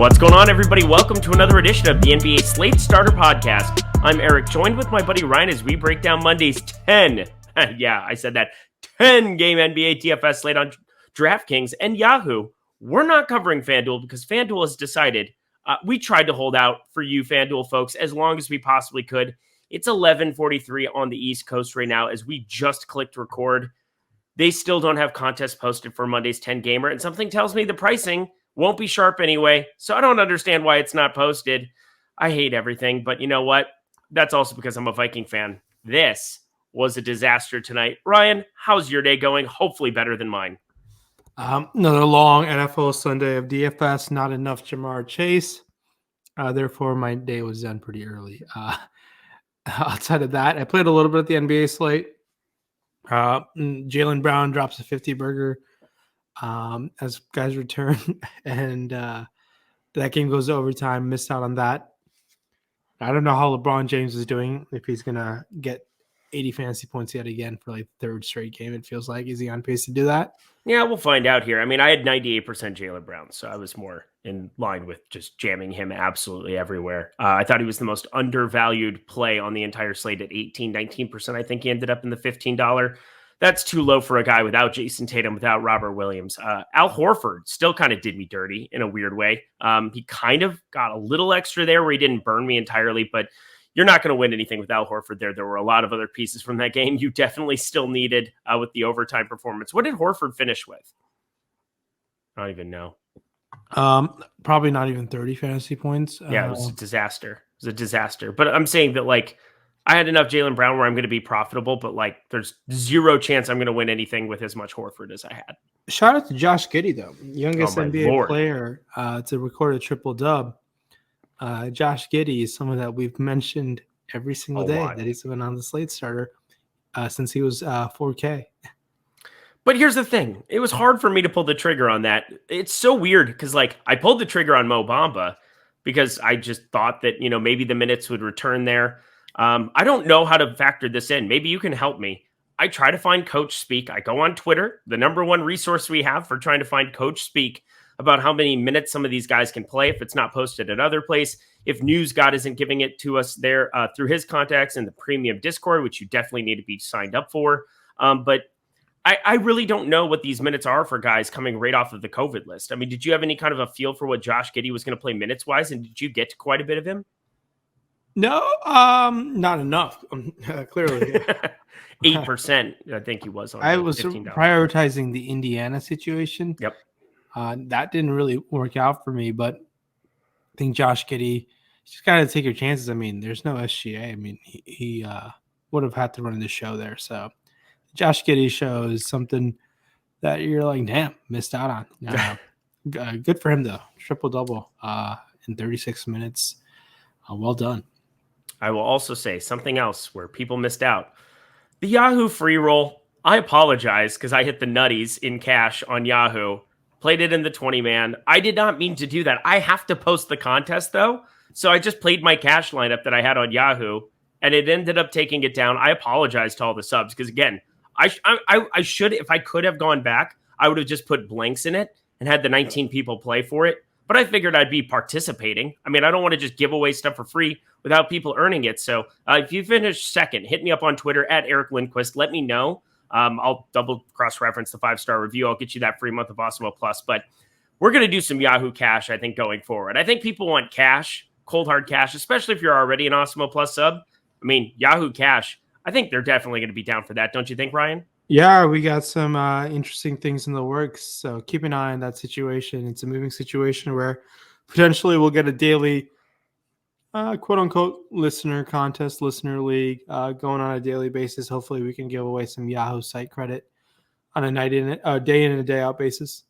What's going on, everybody? Welcome to another edition of the NBA Slate Starter podcast. I'm Eric, joined with my buddy Ryan as we break down Monday's 10 game NBA DFS slate on DraftKings and Yahoo. We're not covering FanDuel because FanDuel has decided we tried to hold out for you FanDuel folks as long as we possibly could. It's 11:43 on the East Coast right now as we just clicked record. They still don't have contests posted for Monday's 10 gamer, and something tells me the pricing won't be sharp anyway, so I don't understand why it's not posted. I hate everything, but you know what? That's also because I'm a Viking fan. This was a disaster tonight. Ryan, how's your day going? Hopefully better than mine. Another long NFL Sunday of DFS, not enough Jamar Chase. Therefore, my day was done pretty early. Outside of that, I played a little bit at the NBA slate. Jaylen Brown drops a 50 burger as guys return, and that game goes to overtime. Missed out on that. I don't know how LeBron James is doing, if he's going to get 80 fantasy points yet again for like third straight game. It feels like, is he on pace to do that? Yeah, we'll find out here. I mean, I had 98% Jaylen Brown, so I was more in line with just jamming him absolutely everywhere. I thought he was the most undervalued play on the entire slate at 19%. I think he ended up in the $15. That's too low for a guy without Jason Tatum, without Robert Williams. Al Horford still kind of did me dirty in a weird way. He kind of got a little extra there where he didn't burn me entirely, but you're not going to win anything with Al Horford there. There were a lot of other pieces from that game you definitely still needed with the overtime performance. What did Horford finish with? I don't even know. Probably not even 30 fantasy points. Yeah, it was a disaster. It was a disaster. But I'm saying that, like, I had enough Jaylen Brown where I'm going to be profitable, but like there's zero chance I'm going to win anything with as much Horford as I had. Shout out to Josh Giddey, though. Youngest NBA player to record a triple dub. Josh Giddey is someone that we've mentioned every single day that he's been on the Slate Starter since he was 4K. But here's the thing. It was hard for me to pull the trigger on that. It's so weird because, like, I pulled the trigger on Mo Bamba because I just thought that, you know, maybe the minutes would return there. I don't know how to factor this in. Maybe you can help me. I try to find coach speak. I go on Twitter, the number one resource we have for trying to find coach speak about how many minutes some of these guys can play if it's not posted at other place. If News God isn't giving it to us there through his contacts in the premium Discord, which you definitely need to be signed up for. But I really don't know what these minutes are for guys coming right off of the COVID list. I mean, did you have any kind of a feel for what Josh Giddey was going to play minutes wise? And did you get to quite a bit of him? No, not enough. Clearly, 8%. I think he was on. I was prioritizing the Indiana situation. Yep, that didn't really work out for me. But I think Josh Giddey, just got to take your chances. I mean, there's no SGA. I mean, he would have had to run the show there. So, Josh Giddey show is something that you're like, damn, missed out on. Good for him though. Triple double in 36 minutes. Well done. I will also say something else where people missed out. The Yahoo free roll. I apologize because I hit the nutties in cash on Yahoo. Played it in the 20-man. I did not mean to do that. I have to post the contest, though. So I just played my cash lineup that I had on Yahoo, and it ended up taking it down. I apologize to all the subs because, again, I should, if I could have gone back, I would have just put blanks in it and had the 19 people play for it. But I figured I'd be participating. I mean, I don't want to just give away stuff for free without people earning it. So if you finish second, hit me up on Twitter at Eric Lindquist. Let me know. I'll double cross-reference the 5-star review. I'll get you that free month of Awesemo Plus. But we're going to do some Yahoo cash, I think, going forward. I think people want cash, cold hard cash, especially if you're already an Awesemo Plus sub. I mean, Yahoo cash, I think they're definitely going to be down for that. Don't you think, Ryan? Yeah, we got some interesting things in the works. So keep an eye on that situation. It's a moving situation where potentially we'll get a daily quote unquote listener contest, listener league going on a daily basis. Hopefully we can give away some Yahoo site credit on a day in and a day out basis.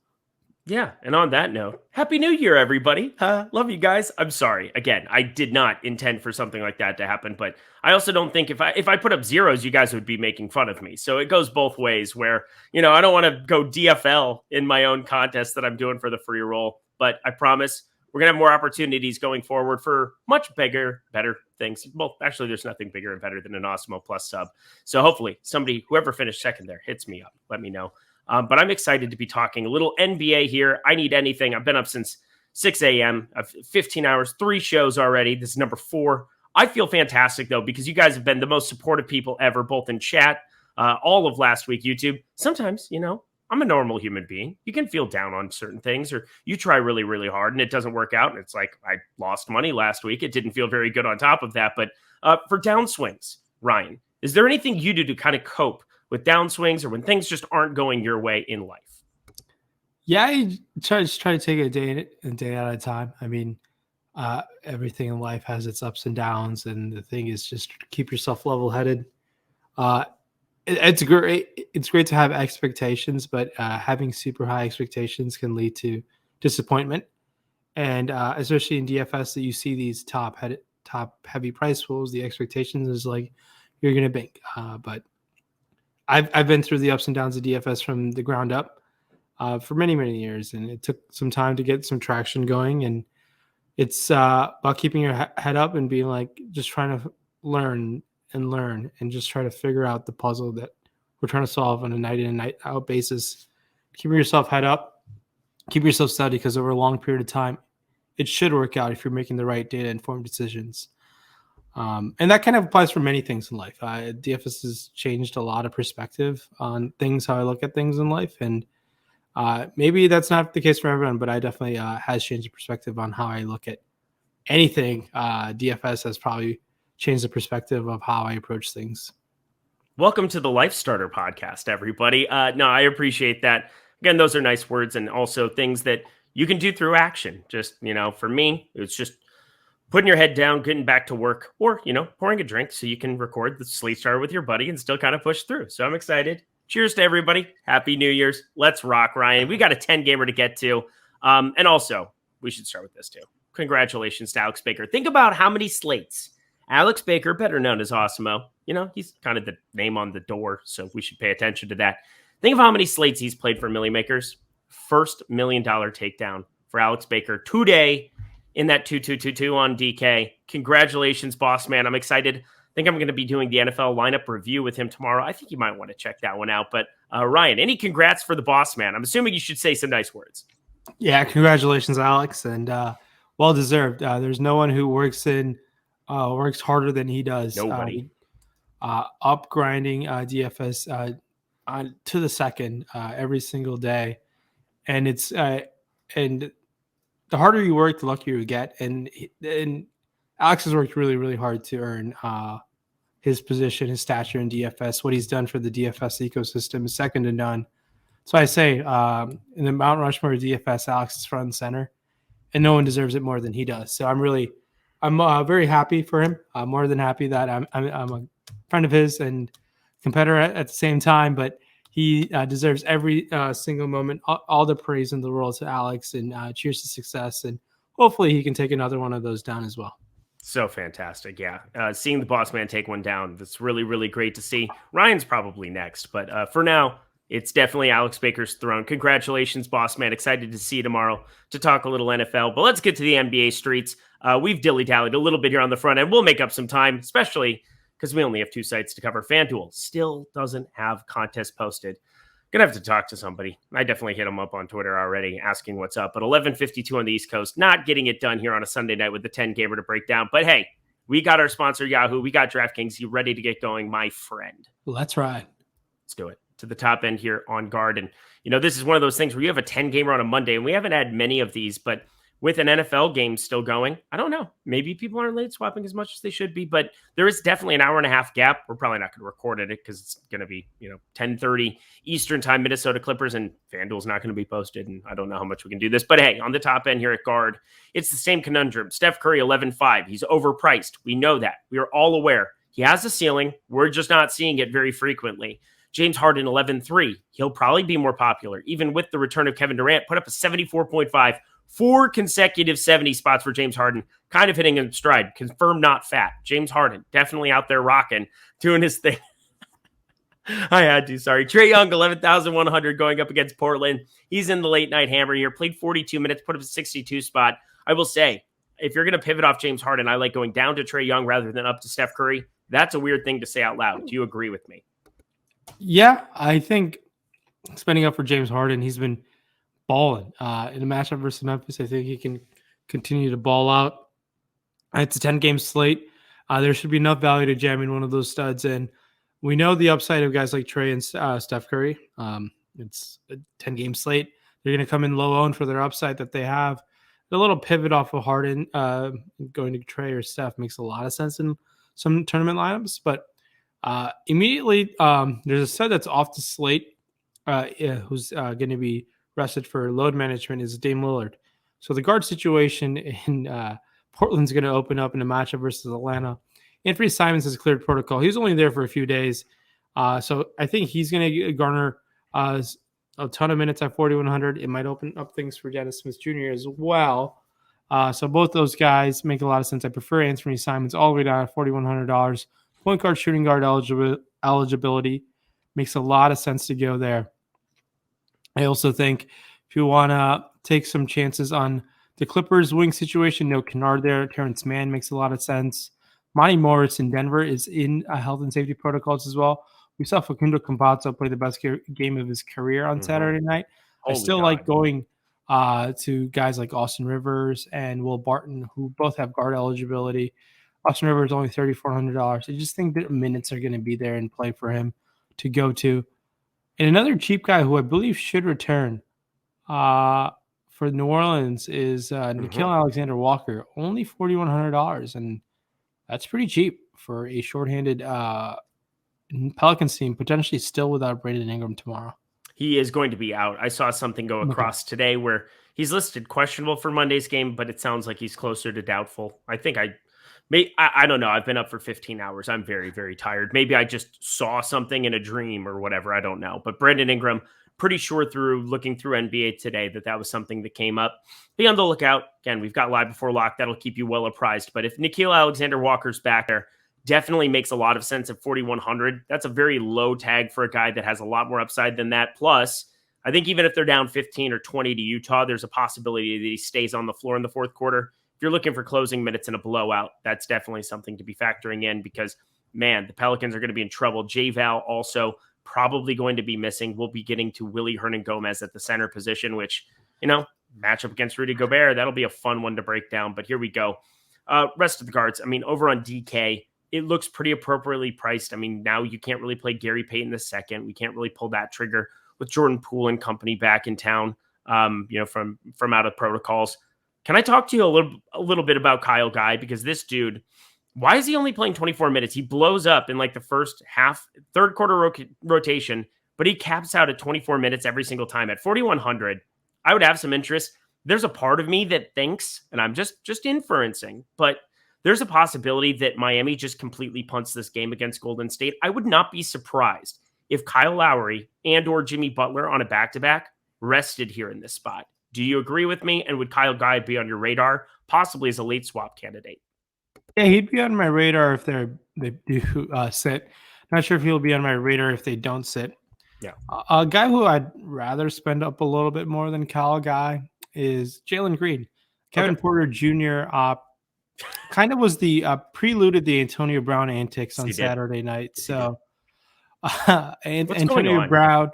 Yeah, and on that note, Happy New Year, everybody. Love you guys. I'm sorry. Again, I did not intend for something like that to happen, but I also don't think if I put up zeros, you guys would be making fun of me. So it goes both ways where, you know, I don't want to go DFL in my own contest that I'm doing for the free roll, but I promise we're going to have more opportunities going forward for much bigger, better things. Well, actually, there's nothing bigger and better than an Awesemo Plus sub. So hopefully whoever finished second there, hits me up. Let me know. But I'm excited to be talking a little NBA here. I need anything. I've been up since 6 a.m., 15 hours, 3 shows already. This is number 4. I feel fantastic, though, because you guys have been the most supportive people ever, both in chat, all of last week, YouTube. Sometimes, I'm a normal human being. You can feel down on certain things, or you try really, really hard and it doesn't work out. And it's like, I lost money last week. It didn't feel very good on top of that. But for downswings, Ryan, is there anything you do to kind of cope with downswings or when things just aren't going your way in life? Yeah, I try to take it a day at a time. I mean, everything in life has its ups and downs, and the thing is just keep yourself level-headed. It's great. It's great to have expectations, but having super high expectations can lead to disappointment. And especially in DFS, that you see these top heavy price pools, the expectations is like you're gonna bank. But I've been through the ups and downs of DFS from the ground up for many years, and it took some time to get some traction going. And it's about keeping your head up and being like just trying to learn and just try to figure out the puzzle that we're trying to solve on a night in and night out basis. Keeping yourself head up, keep yourself steady, because over a long period of time, it should work out if you're making the right data informed decisions. And that kind of applies for many things in life. DFS has changed a lot of perspective on things, how I look at things in life. And maybe that's not the case for everyone, but I definitely has changed the perspective on how I look at anything. DFS has probably changed the perspective of how I approach things. Welcome to the Life Starter podcast, everybody. No, I appreciate that. Again, those are nice words and also things that you can do through action. Just, for me, it's just putting your head down, getting back to work, or, pouring a drink so you can record the Slate Starter with your buddy and still kind of push through. So I'm excited. Cheers to everybody. Happy New Year's. Let's rock, Ryan. We got a 10 gamer to get to. And also, we should start with this too. Congratulations to Alex Baker. Think about how many slates Alex Baker, better known as Awesemo, he's kind of the name on the door, so we should pay attention to that. Think of how many slates he's played for Millie Makers. First $1 million takedown for Alex Baker today in that 2-2-2-2 on DK. Congratulations, boss man. I'm excited. I think I'm going to be doing the NFL lineup review with him tomorrow. I think you might want to check that one out. But Ryan, any congrats for the boss man? I'm assuming you should say some nice words. Yeah, congratulations, Alex, and well deserved. There's no one who works harder than he does. Nobody. Up grinding DFS to the second every single day, and it's and the harder you work, the luckier you get. And Alex has worked really hard to earn his position, his stature in DFS. What he's done for the DFS ecosystem is second to none. So I say in the Mount Rushmore of DFS, Alex is front and center, and no one deserves it more than he does. So I'm very happy for him. I'm more than happy that I'm a friend of his and competitor at the same time, but he deserves every single moment, all the praise in the world to Alex, and cheers to success. And hopefully he can take another one of those down as well. So fantastic. Yeah. Seeing the boss man take one down, that's really great to see. Ryan's probably next, but for now, it's definitely Alex Baker's throne. Congratulations, boss man. Excited to see you tomorrow to talk a little NFL. But let's get to the NBA streets. We've dilly-dallied a little bit here on the front end. We'll make up some time, especially because we only have 2 sites to cover. FanDuel still doesn't have contests posted. Gonna have to talk to somebody. I definitely hit him up on Twitter already asking what's up. But 11:52 on the East Coast, not getting it done here on a Sunday night with the 10 gamer to break down. But hey, we got our sponsor, Yahoo. We got DraftKings. You ready to get going, my friend? Let's ride. Let's do it. To the top end here on guard. And, this is one of those things where you have a 10 gamer on a Monday, and we haven't had many of these, but with an NFL game still going, I don't know. Maybe people aren't late swapping as much as they should be, but there is definitely an hour and a half gap. We're probably not going to record it because it's going to be, 10:30 Eastern time, Minnesota Clippers, and FanDuel's not going to be posted. And I don't know how much we can do this, but hey, on the top end here at guard, it's the same conundrum. Steph Curry, 11.5. He's overpriced. We know that. We are all aware. He has a ceiling. We're just not seeing it very frequently. James Harden, 11.3. He'll probably be more popular. Even with the return of Kevin Durant, put up a 74.5. 4 consecutive 70 spots for James Harden, kind of hitting in stride. Confirmed not fat. James Harden, definitely out there rocking, doing his thing. I had to, sorry. Trae Young, 11,100 going up against Portland. He's in the late night hammer here. Played 42 minutes, put up a 62 spot. I will say, if you're going to pivot off James Harden, I like going down to Trae Young rather than up to Steph Curry. That's a weird thing to say out loud. Do you agree with me? Yeah, I think spending up for James Harden, he's been balling in a matchup versus Memphis. I think he can continue to ball out. It's a 10-game slate. There should be enough value to jam in one of those studs. And we know the upside of guys like Trey and Steph Curry. It's a 10-game slate. They're going to come in low owned for their upside that they have. A little pivot off of Harden going to Trey or Steph makes a lot of sense in some tournament lineups. But immediately, there's a stud that's off the slate who's going to be rested for load management is Dame Lillard. So the guard situation in Portland's going to open up in a matchup versus Atlanta. Anthony Simons has cleared protocol. He was only there for a few days. So I think he's going to garner a ton of minutes at 4,100. It might open up things for Dennis Smith Jr. as well. So both those guys make a lot of sense. I prefer Anthony Simons all the way down at $4,100. Point guard, shooting guard eligibility makes a lot of sense to go there. I also think if you want to take some chances on the Clippers wing situation, no Kennard there. Terrence Mann makes a lot of sense. Monty Morris in Denver is in health and safety protocols as well. We saw Facundo Campazzo play the best game of his career on Saturday night. I still like going to guys like Austin Rivers and Will Barton, who both have guard eligibility. Austin Rivers is only $3,400. I just think that minutes are going to be there in play for him to go to. And another cheap guy who I believe should return for New Orleans is Nickeil Alexander-Walker, only $4,100. And that's pretty cheap for a shorthanded Pelicans team, potentially still without Brandon Ingram tomorrow. He is going to be out. I saw something go across today where he's listed questionable for Monday's game, but it sounds like he's closer to doubtful. I think I don't know. I've been up for 15 hours. I'm very, very tired. Maybe I just saw something in a dream or whatever. I don't know. But Brandon Ingram, pretty sure through looking through NBA today that was something that came up. Be on the lookout. Again, we've got live before lock. That'll keep you well apprised. But if Nickeil Alexander-Walker's back there, definitely makes a lot of sense at 4,100. That's a very low tag for a guy that has a lot more upside than that. Plus, I think even if they're down 15 or 20 to Utah, there's a possibility that he stays on the floor in the fourth quarter. If you're looking for closing minutes in a blowout, that's definitely something to be factoring in because, man, the Pelicans are going to be in trouble. J-Val also probably going to be missing. We'll be getting to Willie Hernan-Gomez at the center position, which, matchup against Rudy Gobert, that'll be a fun one to break down. But here we go. Rest of the guards, over on DK, it looks pretty appropriately priced. Now you can't really play Gary Payton II. We can't really pull that trigger with Jordan Poole and company back in town, from out of protocols. Can I talk to you a little bit about Kyle Guy? Because this dude, why is he only playing 24 minutes? He blows up in like the first half, third quarter rotation, but he caps out at 24 minutes every single time. At 4,100, I would have some interest. There's a part of me that thinks, and I'm just inferencing, but there's a possibility that Miami just completely punts this game against Golden State. I would not be surprised if Kyle Lowry and or Jimmy Butler on a back-to-back rested here in this spot. Do you agree with me? And would Kyle Guy be on your radar, possibly as a late swap candidate? Yeah, he'd be on my radar if they do sit. Not sure if he'll be on my radar if they don't sit. Yeah. A guy who I'd rather spend up a little bit more than Kyle Guy is Jalen Green. Kevin Porter Jr. Kind of was the preluded the Antonio Brown antics on Saturday night. So Antonio Brown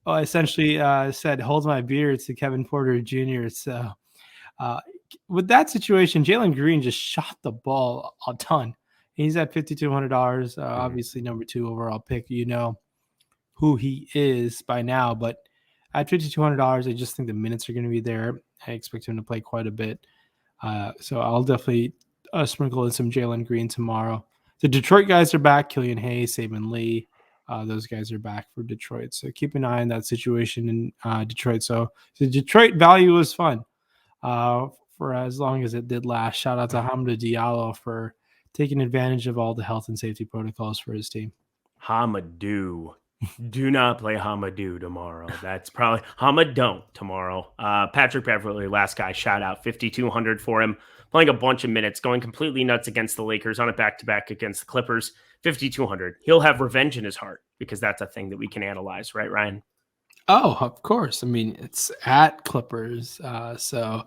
essentially said, "Hold my beer" to Kevin Porter Jr. So with that situation, Jalen Green just shot the ball a ton. He's at $5,200. Obviously, number 2 overall pick. You know who he is by now, but at $5,200, I just think the minutes are going to be there. I expect him to play quite a bit. So I'll definitely sprinkle in some Jalen Green tomorrow. The Detroit guys are back. Killian Hayes, Saban Lee. Those guys are back for Detroit. So keep an eye on that situation in Detroit. So the Detroit value was fun for as long as it did last. Shout out to Hamidou Diallo for taking advantage of all the health and safety protocols for his team. Hamidou. Do not play Hamidou tomorrow. That's probably Hamidou tomorrow. Patrick Beverly, last guy, shout out 5,200 for him. Playing a bunch of minutes, going completely nuts against the Lakers on a back-to-back against the Clippers. 5,200. He'll have revenge in his heart because that's a thing that we can analyze, right, Ryan? Oh, of course. It's at Clippers. So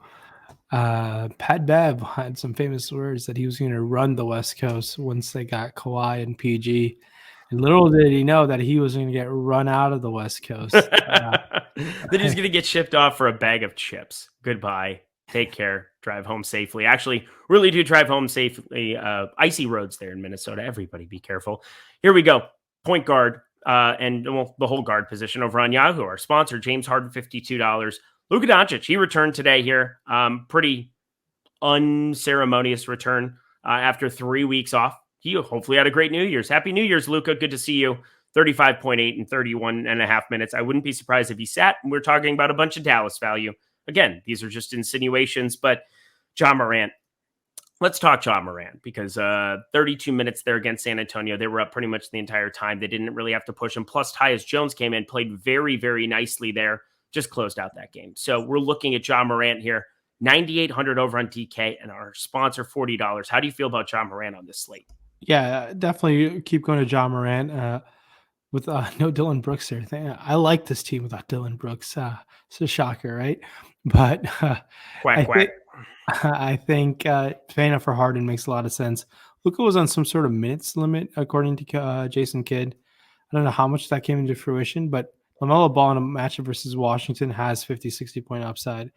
Pat Bev had some famous words that he was going to run the West Coast once they got Kawhi and PG. And little did he know that he was going to get run out of the West Coast. Then he's going to get shipped off for a bag of chips. Goodbye. Take care. Drive home safely. Actually, really do drive home safely. Icy roads there in Minnesota. Everybody be careful. Here we go. Point guard and the whole guard position over on Yahoo. Our sponsor, James Harden, $52. Luka Doncic, he returned today here. Pretty unceremonious return after 3 weeks off. He hopefully had a great New Year's. Happy New Year's, Luka. Good to see you. 35.8 and 31.5 minutes. I wouldn't be surprised if he sat. We're talking about a bunch of Dallas value. Again, these are just insinuations, but Ja Morant. Let's talk Ja Morant because 32 minutes there against San Antonio. They were up pretty much the entire time. They didn't really have to push him. Plus, Tyus Jones came in, played very, very nicely there. Just closed out that game. So we're looking at Ja Morant here. 9,800 over on DK and our sponsor $40. How do you feel about Ja Morant on this slate? Yeah, definitely keep going to Ja Morant with no Dylan Brooks there. I like this team without Dylan Brooks. It's a shocker, right? But Quack. I think paying up for Harden makes a lot of sense. Luka was on some sort of minutes limit, according to Jason Kidd. I don't know how much that came into fruition, but LaMelo Ball in a matchup versus Washington has 50, 60-point upside.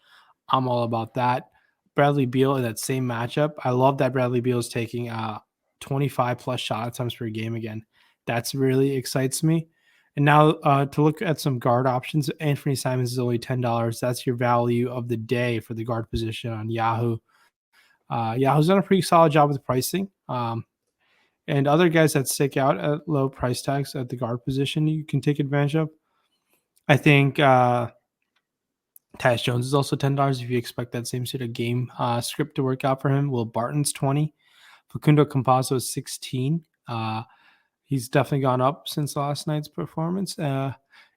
I'm all about that. Bradley Beal in that same matchup. I love that Bradley Beal is taking 25 plus shot attempts per game again. That's really excites me. And now to look at some guard options, Anthony Simons is only $10. That's your value of the day for the guard position on Yahoo. Yahoo's done a pretty solid job with pricing. And other guys that stick out at low price tags at the guard position, you can take advantage of. I think Tyus Jones is also $10 if you expect that same sort of game script to work out for him. Will Barton's 20. Facundo Campazzo is 16. He's definitely gone up since last night's performance.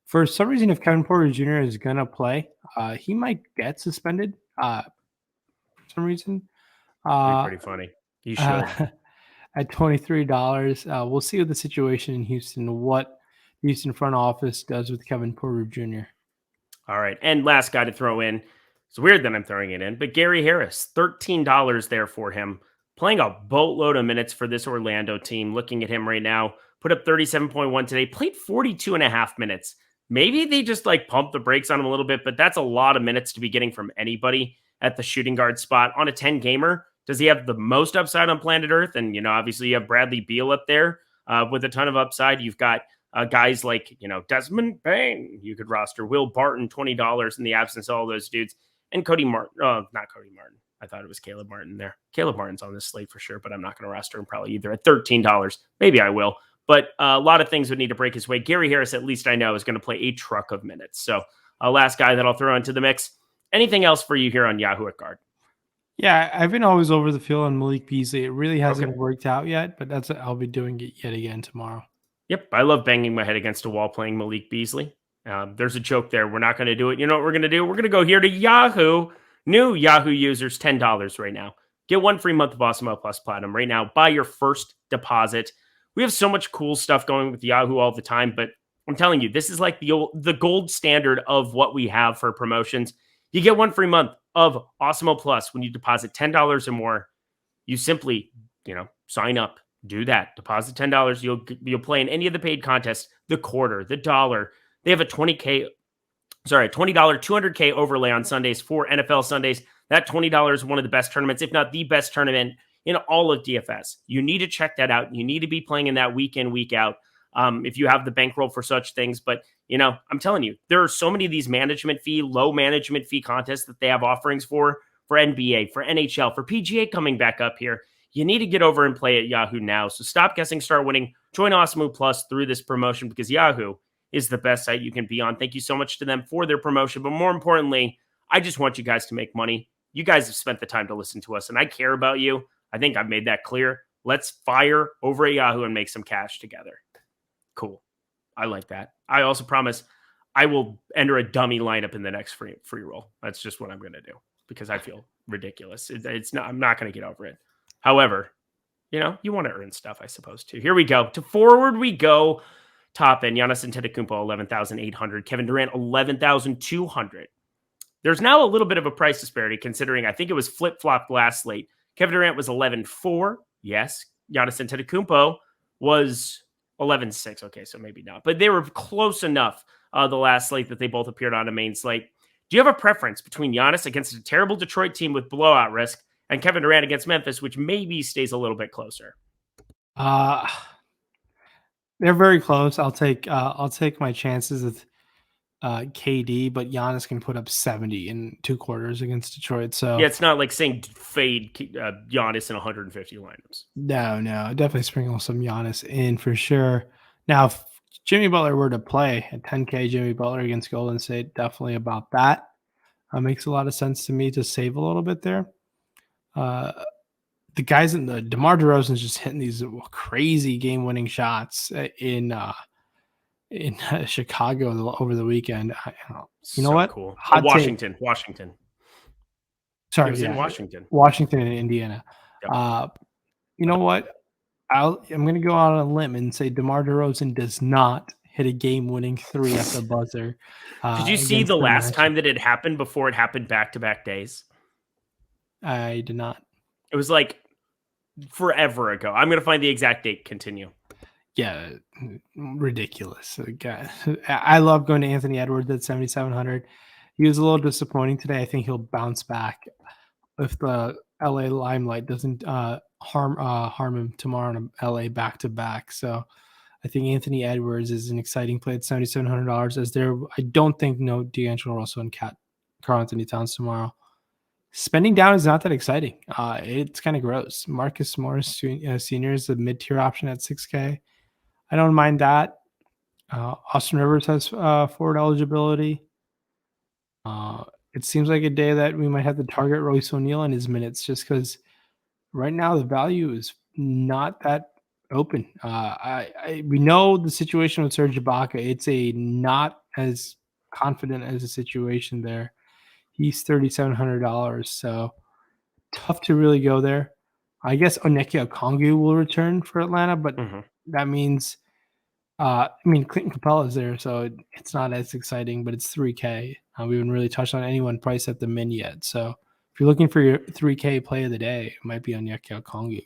For some reason, if Kevin Porter Jr. is going to play, he might get suspended for some reason. That'd be pretty funny. He should. At $23. We'll see what the situation in Houston, what the Houston front office does with Kevin Porter Jr. All right. And last guy to throw in. It's weird that I'm throwing it in, but Gary Harris, $13 there for him. Playing a boatload of minutes for this Orlando team. Looking at him right now, put up 37.1 today, played 42 and a half minutes. Maybe they just pump the brakes on him a little bit, but that's a lot of minutes to be getting from anybody at the shooting guard spot on a 10 gamer. Does he have the most upside on planet Earth? And, obviously you have Bradley Beal up there with a ton of upside. You've got guys like, Desmond Bain. You could roster Will Barton, $20 in the absence of all those dudes. And Cody Martin. Not Cody Martin. I thought it was Caleb Martin there. Caleb Martin's on this slate for sure, but I'm not going to roster him probably either at $13. Maybe I will. But a lot of things would need to break his way. Gary Harris, at least I know, is going to play a truck of minutes. So last guy that I'll throw into the mix. Anything else for you here on Yahoo at guard? Yeah, I've been always over the field on Malik Beasley. It really hasn't worked out yet, but I'll be doing it yet again tomorrow. Yep, I love banging my head against a wall playing Malik Beasley. There's a joke there. We're not going to do it. You know what we're going to do? We're going to go here to Yahoo. New Yahoo users, $10 right now. Get 1 free month of Awesemo Plus Platinum right now. Buy your first deposit. We have so much cool stuff going with Yahoo all the time, but I'm telling you, this is like the gold standard of what we have for promotions. You get 1 free month of Awesemo Plus when you deposit $10 or more. You simply, sign up, do that. Deposit $10. You'll play in any of the paid contests, the quarter, the dollar. They have a $20 200K overlay on Sundays for NFL Sundays. That $20 is one of the best tournaments, if not the best tournament in all of DFS. You need to check that out. You need to be playing in that week in, week out if you have the bankroll for such things. But, I'm telling you, there are so many of these low management fee contests that they have offerings for NBA, for NHL, for PGA coming back up here. You need to get over and play at Yahoo now. So stop guessing, start winning. Join Awesemo Plus through this promotion because Yahoo is the best site you can be on. Thank you so much to them for their promotion. But more importantly, I just want you guys to make money. You guys have spent the time to listen to us, and I care about you. I think I've made that clear. Let's fire over at Yahoo and make some cash together. Cool. I like that. I also promise I will enter a dummy lineup in the next free roll. That's just what I'm going to do because I feel ridiculous. I'm not going to get over it. However, you want to earn stuff, I suppose, too. Here we go. To forward we go. Top end, Giannis Antetokounmpo, 11,800. Kevin Durant, 11,200. There's now a little bit of a price disparity considering I think it was flip-flopped last slate. Kevin Durant was 11,400. Yes. Giannis Antetokounmpo was 11-6. Okay, so maybe not. But they were close enough the last slate that they both appeared on a main slate. Do you have a preference between Giannis against a terrible Detroit team with blowout risk and Kevin Durant against Memphis, which maybe stays a little bit closer? Uh, they're very close. I'll take my chances with KD, but Giannis can put up 70 in 2 quarters against Detroit. So Yeah, it's not like saying fade Giannis in 150 lineups. no, definitely sprinkle some Giannis in for sure. Now, if Jimmy Butler were to play at 10K, Jimmy Butler against Golden State, definitely about that. Makes a lot of sense to me to save a little bit there. The guys in the DeMar DeRozan's just hitting these crazy game-winning shots in Chicago over the weekend. You know what? Cool. Hot take. Washington. Sorry, It was in Washington. Washington and Indiana. Yep. You know what? I'm going to go out on a limb and say DeMar DeRozan does not hit a game-winning 3 at the buzzer. Did you see the last time that it happened before it happened back-to-back days? I did not. It was like forever ago. I'm going to find the exact date. Continue. Yeah, ridiculous. I love going to Anthony Edwards at 7,700. He was a little disappointing today. I think he'll bounce back if the LA limelight doesn't harm him tomorrow on a LA back-to-back. So I think Anthony Edwards is an exciting play at $7,700 as there. I don't think no D'Angelo Russell and Karl Anthony Towns tomorrow. Spending down is not that exciting. It's kind of gross. Marcus Morris Sr. is a mid-tier option at 6K. I don't mind that. Austin Rivers has forward eligibility. It seems like a day that we might have to target Royce O'Neal in his minutes just because right now the value is not that open. We know the situation with Serge Ibaka. It's a not as confident as a situation there. He's $3,700, so tough to really go there. I guess Onyeka Okongwu will return for Atlanta, but that means Clinton Capella is there, so it's not as exciting, but it's 3K. We haven't really touched on anyone priced at the min yet. So if you're looking for your 3K play of the day, it might be Onyeka Okongwu.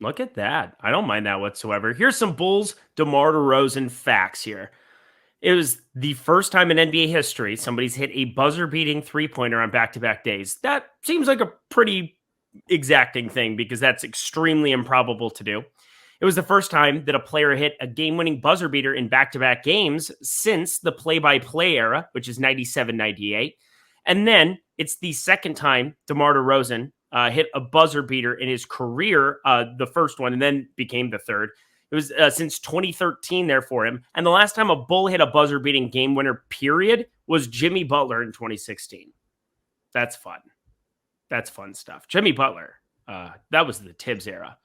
Look at that. I don't mind that whatsoever. Here's some Bulls DeMar DeRozan facts here. It was the first time in NBA history somebody's hit a buzzer-beating three-pointer on back-to-back days. That seems like a pretty exacting thing because that's extremely improbable to do. It was the first time that a player hit a game-winning buzzer beater in back-to-back games since the play-by-play era, which is 97-98. And then it's the second time DeMar DeRozan hit a buzzer beater in his career, the first one, and then became the third. It was since 2013 there for him. And the last time a Bull hit a buzzer-beating game winner, period, was Jimmy Butler in 2016. That's fun. That's fun stuff. Jimmy Butler, that was the Tibbs era.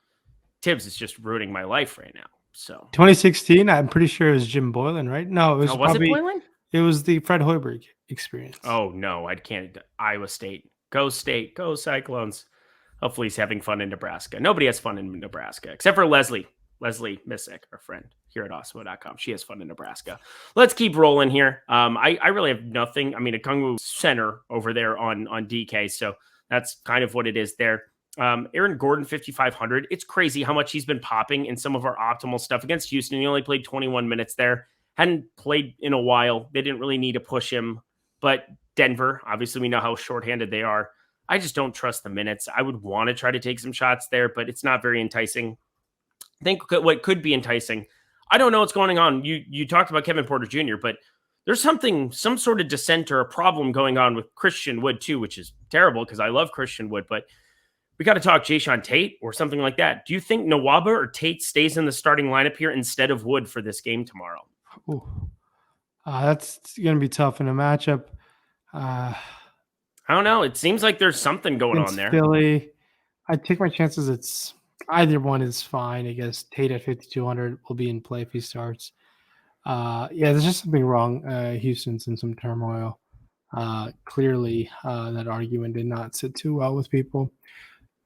Tibbs is just ruining my life right now. So 2016, I'm pretty sure it was Jim Boylan, right? No, it was it Boylan? It was the Fred Hoiberg experience. Oh, no, I can't. Iowa State. Go Cyclones. Hopefully he's having fun in Nebraska. Nobody has fun in Nebraska, except for Leslie Missick, our friend here at Awesemo.com. She has fun in Nebraska. Let's keep rolling here. I really have nothing. I mean, a Kungwu center over there on DK, so that's kind of what it is there. Aaron Gordon, 5,500. It's crazy how much he's been popping in some of our optimal stuff against Houston. He only played 21 minutes there. Hadn't played in a while. They didn't really need to push him. But Denver, obviously we know how shorthanded they are. I just don't trust the minutes. I would want to try to take some shots there, but it's not very enticing. I think what could be enticing, I don't know what's going on. You talked about Kevin Porter Jr., but there's some sort of dissent or a problem going on with Christian Wood too, which is terrible because I love Christian Wood, but we got to talk Jayshawn Tate or something like that. Do you think Nwaba or Tate stays in the starting lineup here instead of Wood for this game tomorrow? That's going to be tough in a matchup. I don't know. It seems like there's something going on there. Philly, I take my chances. It's either one is fine. I guess Tate at 5,200 will be in play if he starts. There's just something wrong. Houston's in some turmoil. Clearly, that argument did not sit too well with people.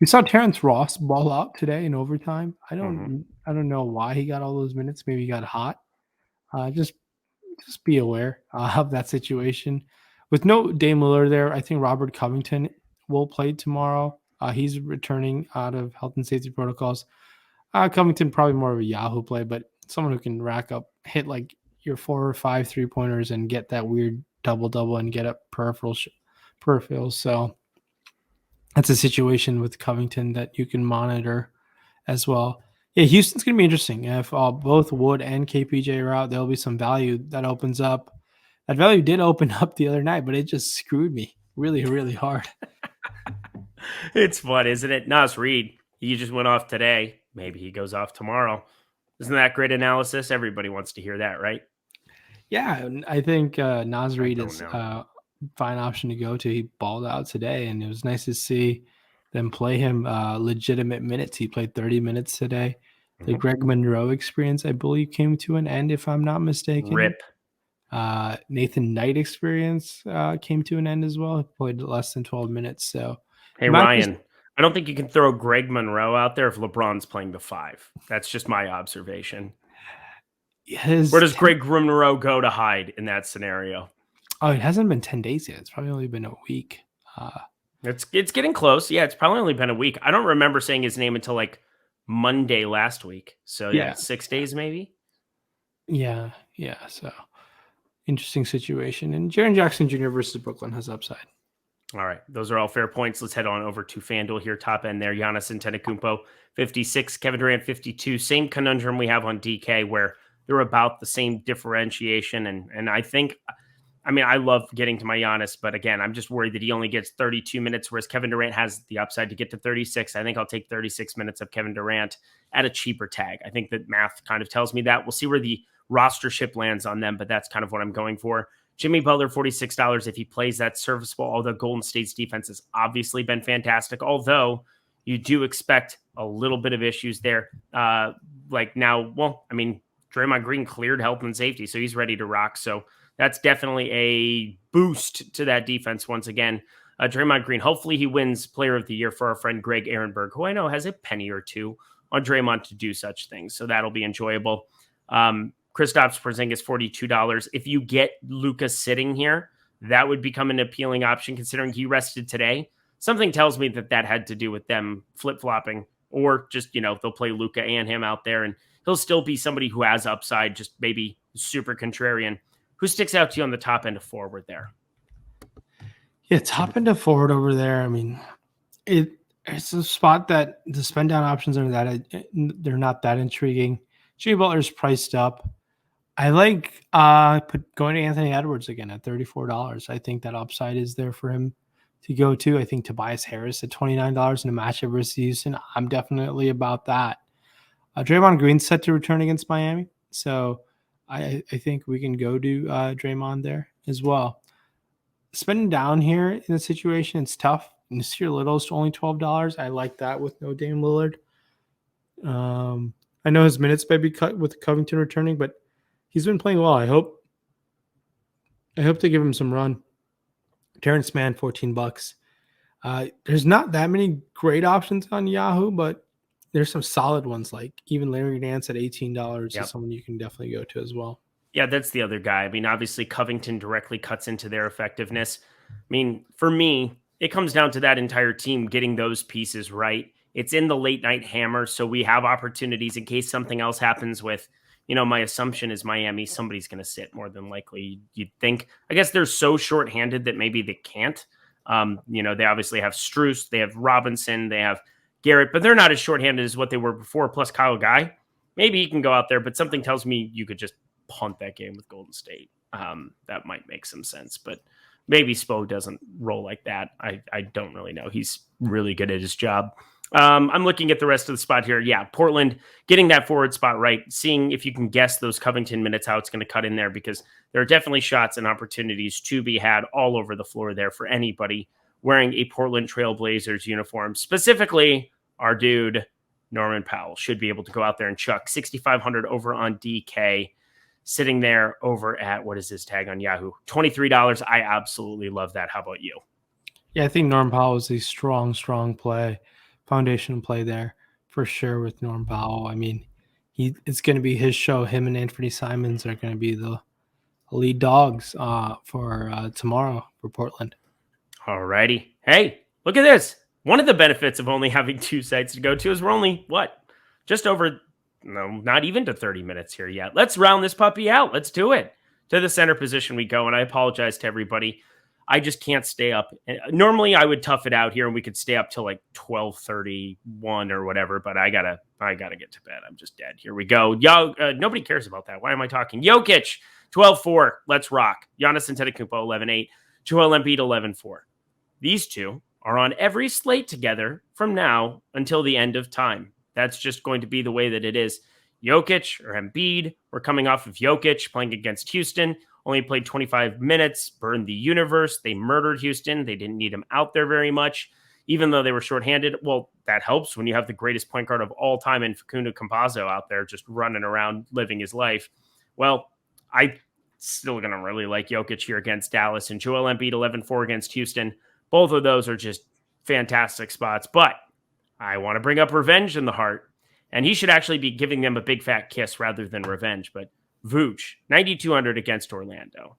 We saw Terrence Ross ball out today in overtime. I don't know why he got all those minutes. Maybe he got hot. Just be aware of that situation. With no Dame Lillard there, I think Robert Covington will play tomorrow. He's returning out of health and safety protocols. Covington probably more of a Yahoo play, but someone who can hit like your 4 or 5 3-pointers and get that weird double and get up peripherals. So that's a situation with Covington that you can monitor as well. Yeah, Houston's going to be interesting. If both Wood and KPJ are out, there'll be some value that opens up. That value did open up the other night, but it just screwed me really, really hard. It's fun, isn't it? Nas Reed, he just went off today. Maybe he goes off tomorrow. Isn't that great analysis? Everybody wants to hear that, right? Yeah, I think Nas Reed is know. a fine option to go to. He balled out today, and it was nice to see them play him legitimate minutes. He played 30 minutes today. The Greg Monroe experience, I believe, came to an end, if I'm not mistaken. Rip. Nathan Knight experience came to an end as well. He played less than 12 minutes. So, hey, Ryan, I don't think you can throw Greg Monroe out there if LeBron's playing the 5. That's just my observation. Where does Greg Monroe go to hide in that scenario? Oh, it hasn't been 10 days yet. It's probably only been a week. It's getting close. Yeah, it's probably only been a week. I don't remember saying his name until like Monday last week. So yeah, 6 days maybe. Yeah. So interesting situation. And Jaren Jackson Jr. versus Brooklyn has upside. All right, those are all fair points. Let's head on over to FanDuel here, top end there. Giannis Antetokounmpo, 56. Kevin Durant, 52. Same conundrum we have on DK where they're about the same differentiation. And I think, I mean, I love getting to my Giannis, but again, I'm just worried that he only gets 32 minutes, whereas Kevin Durant has the upside to get to 36. I think I'll take 36 minutes of Kevin Durant at a cheaper tag. I think that math kind of tells me that. We'll see where the roster ship lands on them, but that's kind of what I'm going for. Jimmy Butler, $46. If he plays, that's serviceable, although Golden State's defense has obviously been fantastic, although you do expect a little bit of issues there. Like now, well, I mean, Draymond Green cleared health and safety, so he's ready to rock. So that's definitely a boost to that defense once again. Draymond Green, hopefully he wins Player of the Year for our friend Greg Ehrenberg, who I know has a penny or two on Draymond to do such things. So that'll be enjoyable. Kristaps Porzingis, $42. If you get Luka sitting here, that would become an appealing option considering he rested today. Something tells me that had to do with them flip-flopping or just, they'll play Luka and him out there and he'll still be somebody who has upside, just maybe super contrarian. Who sticks out to you on the top end of forward there? Yeah, top end of forward over there. I mean, it's a spot that the spend down options are they're not that intriguing. Jimmy Butler's priced up. I like going to Anthony Edwards again at $34. I think that upside is there for him to go to. I think Tobias Harris at $29 in a matchup versus Houston. I'm definitely about that. Draymond Green's set to return against Miami, so I think we can go to Draymond there as well. Spending down here in the situation, it's tough. Nasir Little's only $12. I like that with no Dame Lillard. I know his minutes may be cut with Covington returning, but he's been playing well. I hope to give him some run. Terrence Mann, $14. There's not that many great options on Yahoo, but there's some solid ones, like even Larry Nance at $18 is someone you can definitely go to as well. Yeah, that's the other guy. I mean, obviously Covington directly cuts into their effectiveness. I mean, for me, it comes down to that entire team getting those pieces right. It's in the late night hammer, so we have opportunities in case something else happens with, my assumption is Miami, somebody's going to sit more than likely, you'd think. I guess they're so shorthanded that maybe they can't. They obviously have Strus, they have Robinson, they have Garrett, but they're not as shorthanded as what they were before, plus Kyle Guy. Maybe he can go out there, but something tells me you could just punt that game with Golden State. That might make some sense, but maybe Spo doesn't roll like that. I don't really know. He's really good at his job. I'm looking at the rest of the spot here. Yeah, Portland getting that forward spot right, seeing if you can guess those Covington minutes, how it's going to cut in there, because there are definitely shots and opportunities to be had all over the floor there for anybody wearing a Portland Trailblazers uniform. Specifically, our dude, Norman Powell, should be able to go out there and chuck 6,500 over on DK, sitting there over at, what is his tag on Yahoo? $23. I absolutely love that. How about you? Yeah, I think Norm Powell is a strong play. Foundation play there for sure with Norm Powell. I mean, it's going to be his show. Him and Anthony Simons are going to be the lead dogs for tomorrow for Portland. All righty. Hey, look at this. One of the benefits of only having two sites to go to is we're only, just over no, not even to 30 minutes here yet. Let's round this puppy out. Let's do it. To the center position we go, and I apologize to everybody. I just can't stay up. Normally, I would tough it out here, and we could stay up till like 12:31 or whatever. But I gotta get to bed. I'm just dead. Here we go. Nobody cares about that. Why am I talking? Jokic 12-4. Let's rock. Giannis Antetokounmpo 11-8. Joel Embiid 11-4. These two are on every slate together from now until the end of time. That's just going to be the way that it is. Jokic or Embiid, we're coming off of Jokic playing against Houston, only played 25 minutes, burned the universe. They murdered Houston. They didn't need him out there very much, even though they were shorthanded. Well, that helps when you have the greatest point guard of all time in Facundo Campazzo out there just running around living his life. Well, I still going to really like Jokic here against Dallas, and Joel Embiid 11-4 against Houston. Both of those are just fantastic spots, but I want to bring up revenge in the heart, and he should actually be giving them a big fat kiss rather than revenge. But Vooch, 9,200 against Orlando.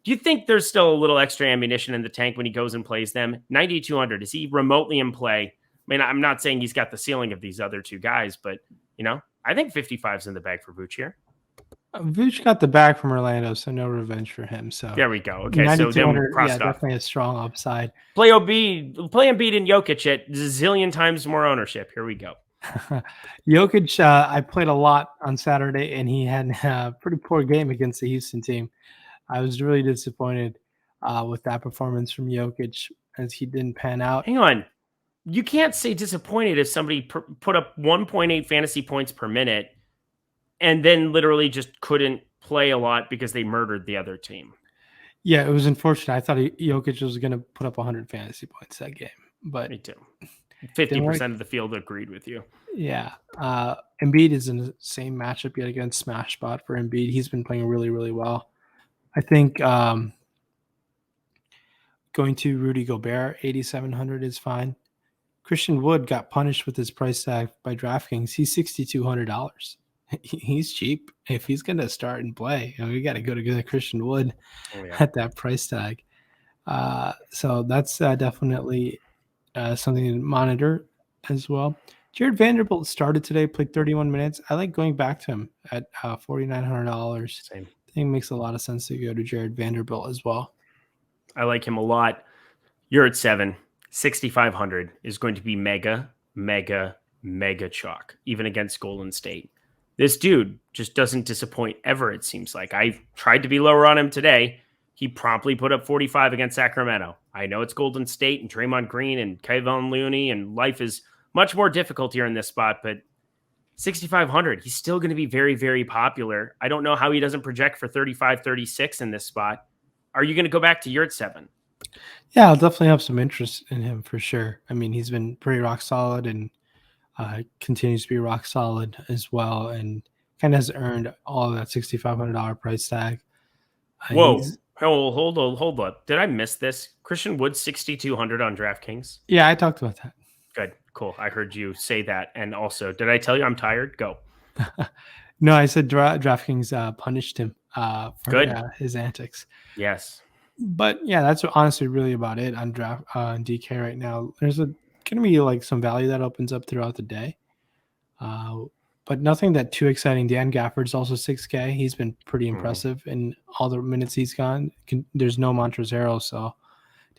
Do you think there's still a little extra ammunition in the tank when he goes and plays them? 9,200, is he remotely in play? I mean, I'm not saying he's got the ceiling of these other two guys, but, I think 55's in the bag for Vooch here. Vooch got the bag from Orlando, so no revenge for him. So there we go. Okay, so then definitely a strong upside. Play Embiid and Jokic at zillion times more ownership. Here we go. Jokic, I played a lot on Saturday, and he had a pretty poor game against the Houston team. I was really disappointed with that performance from Jokic as he didn't pan out. Hang on. You can't say disappointed if somebody put up 1.8 fantasy points per minute and then literally just couldn't play a lot because they murdered the other team. Yeah, it was unfortunate. I thought Jokic was going to put up 100 fantasy points that game. But me too. 50% of the field agreed with you. Yeah. Embiid is in the same matchup yet again, smash spot for Embiid. He's been playing really, really well. I think going to Rudy Gobert, 8,700 is fine. Christian Wood got punished with his price tag by DraftKings. He's $6,200. He's cheap. If he's going to start and play, we got to go to Christian Wood at that price tag. So that's definitely something to monitor as well. Jared Vanderbilt started today, played 31 minutes. I like going back to him at $4,900. Same. I think it makes a lot of sense to go to Jared Vanderbilt as well. I like him a lot. You're at 7. 6,500 is going to be mega chalk, even against Golden State. This dude just doesn't disappoint ever, it seems like. I tried to be lower on him today. He promptly put up 45 against Sacramento. I know it's Golden State and Draymond Green and Kevon Looney, and life is much more difficult here in this spot, but 6,500, he's still going to be very, very popular. I don't know how he doesn't project for 35, 36 in this spot. Are you going to go back to your at 7? Yeah, I'll definitely have some interest in him for sure. I mean, he's been pretty rock solid and continues to be rock solid as well, and kind of has earned all of that $6,500 price tag. Whoa. Hold up. Did I miss this? Christian Wood, 6,200 on DraftKings? Yeah, I talked about that. Good. Cool. I heard you say that. And also, did I tell you I'm tired? Go. No, I said DraftKings punished him for his antics. Yes. But yeah, that's honestly really about it on DK right now. There's going to be like some value that opens up throughout the day. But nothing that too exciting. Dan Gafford's also 6K. He's been pretty impressive in all the minutes he's gone. There's no Montrezl, so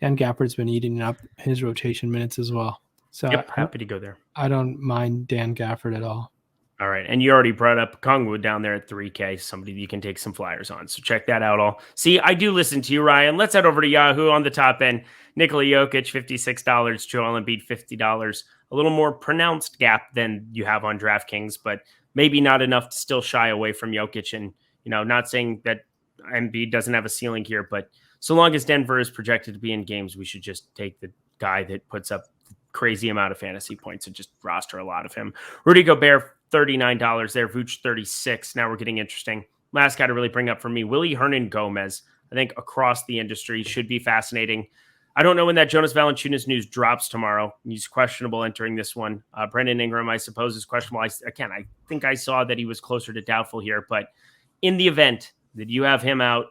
Dan Gafford's been eating up his rotation minutes as well. So yep, happy to go there. I don't mind Dan Gafford at all. All right. And you already brought up Kongwu down there at 3K, somebody you can take some flyers on. So check that out all. See, I do listen to you, Ryan. Let's head over to Yahoo on the top end. Nikola Jokic, $56. Joel Embiid, $50. A little more pronounced gap than you have on DraftKings, but maybe not enough to still shy away from Jokic. And, not saying that Embiid doesn't have a ceiling here, but so long as Denver is projected to be in games, we should just take the guy that puts up crazy amount of fantasy points and just roster a lot of him. Rudy Gobert, $39 there. Vooch, $36. Now we're getting interesting. Last guy to really bring up for me, Willie Hernan-Gomez. I think across the industry should be fascinating. I don't know when that Jonas Valanciunas news drops tomorrow. He's questionable entering this one. Brendan Ingram, I suppose, is questionable. I think I saw that he was closer to doubtful here. But in the event that you have him out,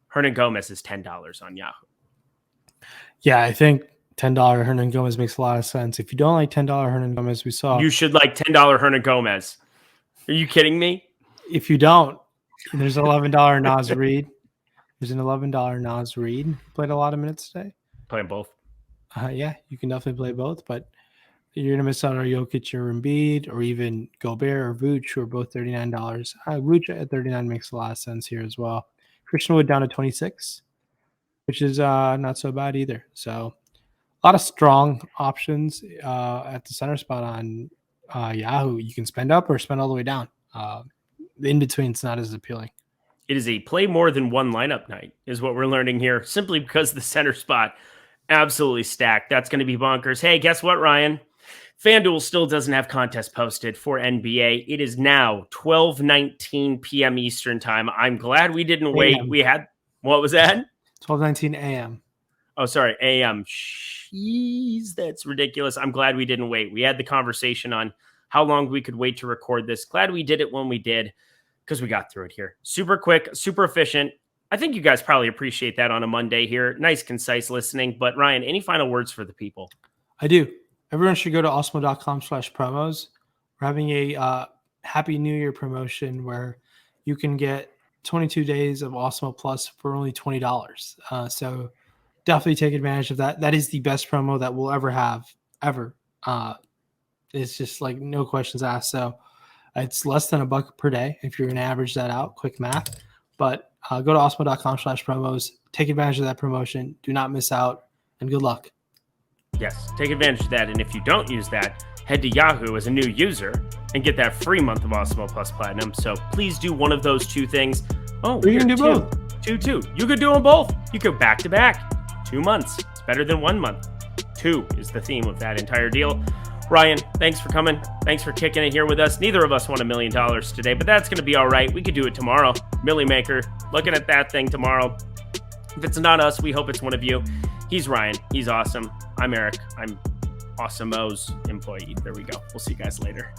Hernan-Gomez is $10 on Yahoo. Yeah, I think $10 Hernan-Gomez makes a lot of sense. If you don't like $10 Hernan-Gomez, we saw... You should like $10 Hernan-Gomez. Are you kidding me? If you don't, there's $11 Nas Reed. There's an $11 Nas Reed. Played a lot of minutes today. Playing both. Yeah, you can definitely play both, but you're gonna miss out on Jokic or Embiid, or even Gobert or Vooch, who are both $39. Vooch at 39 makes a lot of sense here as well. Christian Wood down to 26, which is not so bad either. So a lot of strong options at the center spot on Yahoo. You can spend up or spend all the way down. The in between's not as appealing. It is a play more than one lineup night, is what we're learning here, simply because the center spot absolutely stacked. That's going to be bonkers. Hey, guess what, Ryan? FanDuel still doesn't have contest posted for NBA. It is now 12:19 p.m. Eastern time. I'm glad we didn't wait. We had, what was that? 12:19 a.m. Oh, sorry, a.m. Jeez, that's ridiculous. I'm glad we didn't wait. We had the conversation on how long we could wait to record this. Glad we did it when we did, because we got through it here. Super quick, super efficient. I think you guys probably appreciate that on a Monday here. Nice, concise listening. But Ryan, any final words for the people? I do. Everyone should go to awesemo.com/promos. We're having a Happy New Year promotion where you can get 22 days of Awesemo Plus for only $20. So definitely take advantage of that. That is the best promo that we'll ever have, ever. It's just like no questions asked. So it's less than $1 per day if you're going to average that out. Quick math. But go to awesemo.com/promos. Take advantage of that promotion. Do not miss out, and good luck. Yes, take advantage of that. And if you don't use that, head to Yahoo as a new user and get that free month of Awesemo Plus Platinum. So please do one of those two things. Oh, you can do both. Two. You could do them both. You could back to back. 2 months. It's better than 1 month. 2 is the theme of that entire deal. Ryan, thanks for coming. Thanks for kicking it here with us. Neither of us won $1 million today, but that's going to be all right. We could do it tomorrow. Millie Maker, looking at that thing tomorrow. If it's not us, we hope it's one of you. He's Ryan. He's awesome. I'm Eric. I'm Awesemo's employee. There we go. We'll see you guys later.